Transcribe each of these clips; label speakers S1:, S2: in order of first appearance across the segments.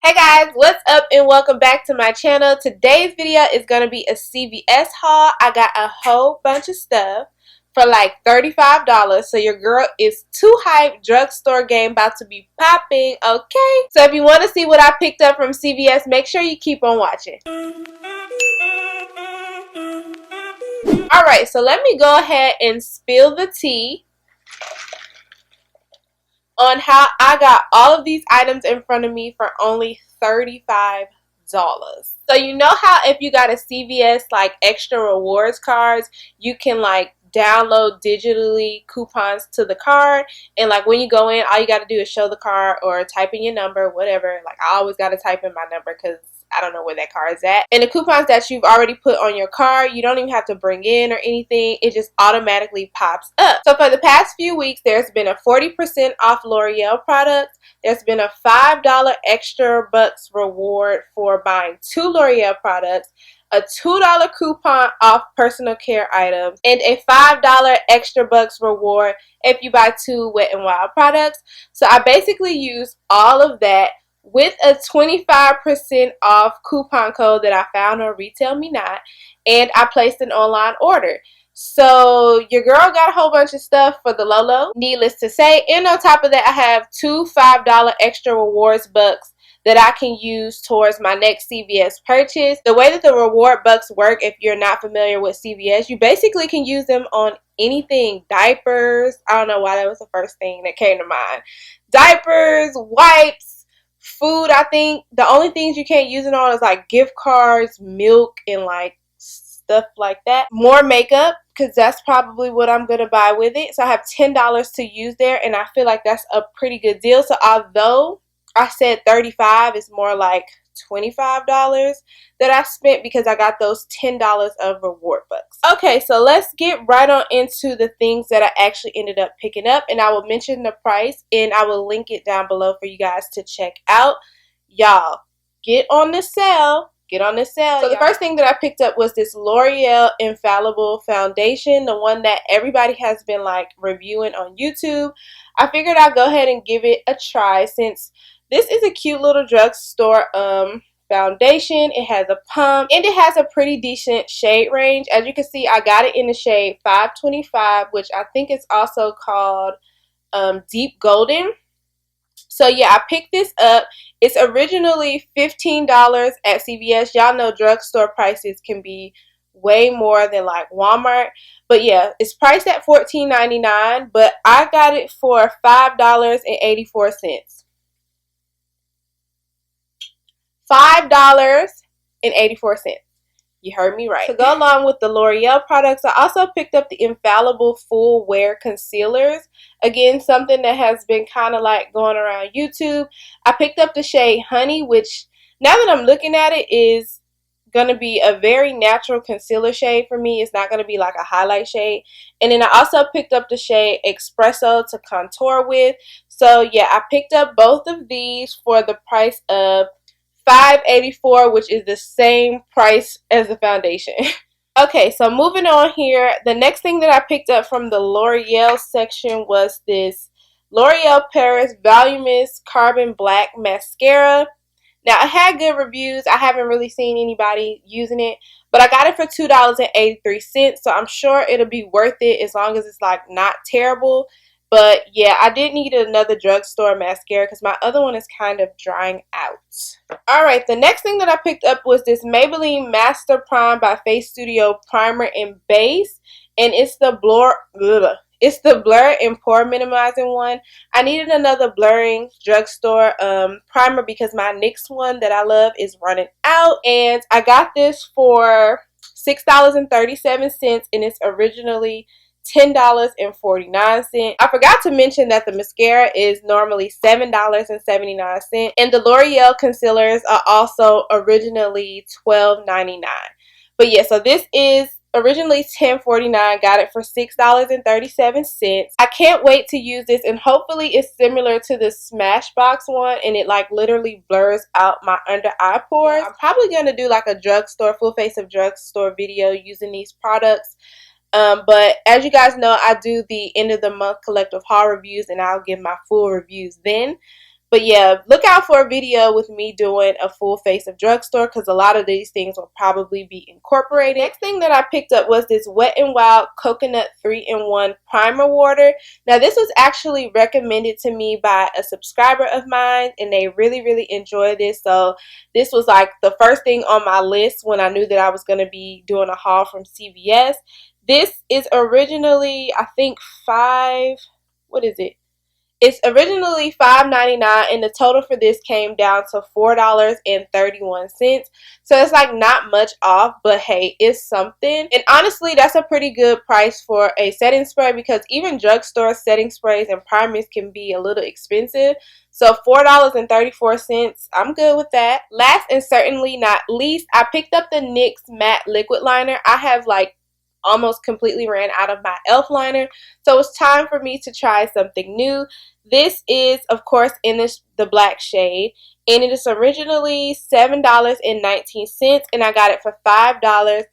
S1: Hey guys, what's up and welcome back to my channel. Today's video is going to be a CVS haul. I got a whole bunch of stuff for like $35. So your girl is too hyped. Drugstore game about to be popping, okay? So if you want to see what I picked up from CVS, make sure you keep on watching. Alright, so let me go ahead and spill the tea on how I got all of these items in front of me for only $35. So you know how if you got a CVS like Extra Rewards cards, you can like download digitally coupons to the card, and like when you go in, all you got to do is show the card or type in your number, whatever. Like I always got to type in my number because I don't know where that card is at. And the coupons that you've already put on your card, you don't even have to bring in or anything. It just automatically pops up. So for the past few weeks, there's been a 40% off L'Oreal products. There's been a $5 extra bucks reward for buying 2 L'Oreal products, a $2 coupon off personal care items, and a $5 extra bucks reward if you buy 2 Wet n Wild products. So I basically used all of that with a 25% off coupon code that I found on Retail Me Not, and I placed an online order. So your girl got a whole bunch of stuff for the low, needless to say. And on top of that, I have 2 $5 extra rewards bucks that I can use towards my next CVS purchase. The way that the reward bucks work, if you're not familiar with CVS, you basically can use them on anything. Diapers, I don't know why that was the first thing that came to mind. Diapers, wipes, food. I think the only things you can't use it on is like gift cards, milk, and like stuff like that. More makeup, because that's probably what I'm going to buy with it. So I have $10 to use there, and I feel like that's a pretty good deal. So although I said $35, it's more like $25 that I spent because I got those $10 of reward bucks. Okay, so let's get right on into the things that I actually ended up picking up, and I will mention the price and I will link it down below for you guys to check out. Y'all, get on the sale. Get on this sale. So the first thing that I picked up was this L'Oreal Infallible foundation, the one that everybody has been like reviewing on YouTube. I figured I'd go ahead and give it a try since this is a cute little drugstore foundation. It has a pump and it has a pretty decent shade range. As you can see, I got it in the shade 525, which I think is also called Deep Golden. So yeah, I picked this up. It's originally $15 at CVS. Y'all know drugstore prices can be way more than like Walmart. But yeah, it's priced at $14.99, but I got it for $5.84. $5.84. You heard me right. To go along with the L'Oreal products, I also picked up the Infallible Full Wear Concealers. Again, something that has been kind of like going around YouTube. I picked up the shade Honey, which now that I'm looking at it is going to be a very natural concealer shade for me. It's not going to be like a highlight shade. And then I also picked up the shade Espresso to contour with. So yeah, I picked up both of these for the price of $5.84, which is the same price as the foundation. Okay, so moving on here, the next thing that I picked up from the L'Oreal section was this L'Oreal Paris Voluminous Carbon Black Mascara. Now, it had good reviews. I haven't really seen anybody using it, but I got it for $2.83, so I'm sure it'll be worth it as long as it's like not terrible. But yeah, I did need another drugstore mascara because my other one is kind of drying out. Alright, the next thing that I picked up was this Maybelline Master Prime by Face Studio Primer and Base. And it's the blur and pore minimizing one. I needed another blurring drugstore primer because my NYX one that I love is running out. And I got this for $6.37, and it's originally $10.49. I forgot to mention that the mascara is normally $7.79, and the L'Oreal concealers are also originally $12.99. But yeah, so this is originally $10.49, got it for $6.37. I can't wait to use this, and hopefully it's similar to the Smashbox one and it like literally blurs out my under eye pores. I'm probably going to do like a drugstore, full face of drugstore video using these products. But as you guys know, I do the end of the month collective haul reviews, and I'll give my full reviews then. But yeah, look out for a video with me doing a full face of drugstore because a lot of these things will probably be incorporated. Next thing that I picked up was this Wet n Wild Coconut 3-in-1 Primer Water. Now this was actually recommended to me by a subscriber of mine and they really enjoyed this. So this was like the first thing on my list when I knew that I was going to be doing a haul from CVS. This is originally, I think, It's originally $5.99 and the total for this came down to $4.31. So it's like not much off, but hey, it's something. And honestly, that's a pretty good price for a setting spray because even drugstore setting sprays and primers can be a little expensive. So $4.34, I'm good with that. Last and certainly not least, I picked up the NYX Matte Liquid Liner. I have like almost completely ran out of my e.l.f. liner, so it's time for me to try something new. This is, of course, in the black shade, and it is originally $7.19, and I got it for $5.39.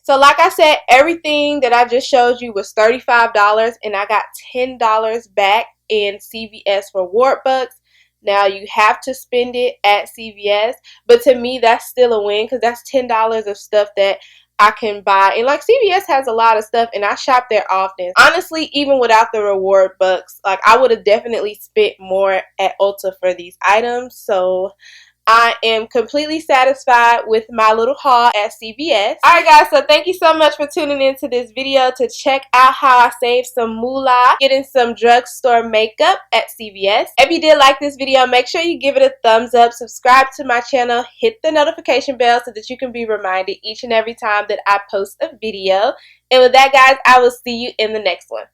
S1: So like I said, everything that I just showed you was $35, and I got $10 back in CVS reward bucks. Now you have to spend it at CVS, but to me that's still a win because that's $10 of stuff that I can buy. And like CVS has a lot of stuff and I shop there often. Honestly, even without the reward bucks, like I would have definitely spent more at Ulta for these items. So I am completely satisfied with my little haul at CVS. Alright guys, so thank you so much for tuning into this video to check out how I saved some moolah getting some drugstore makeup at CVS. If you did like this video, make sure you give it a thumbs up, subscribe to my channel, hit the notification bell so that you can be reminded each and every time that I post a video. And with that guys, I will see you in the next one.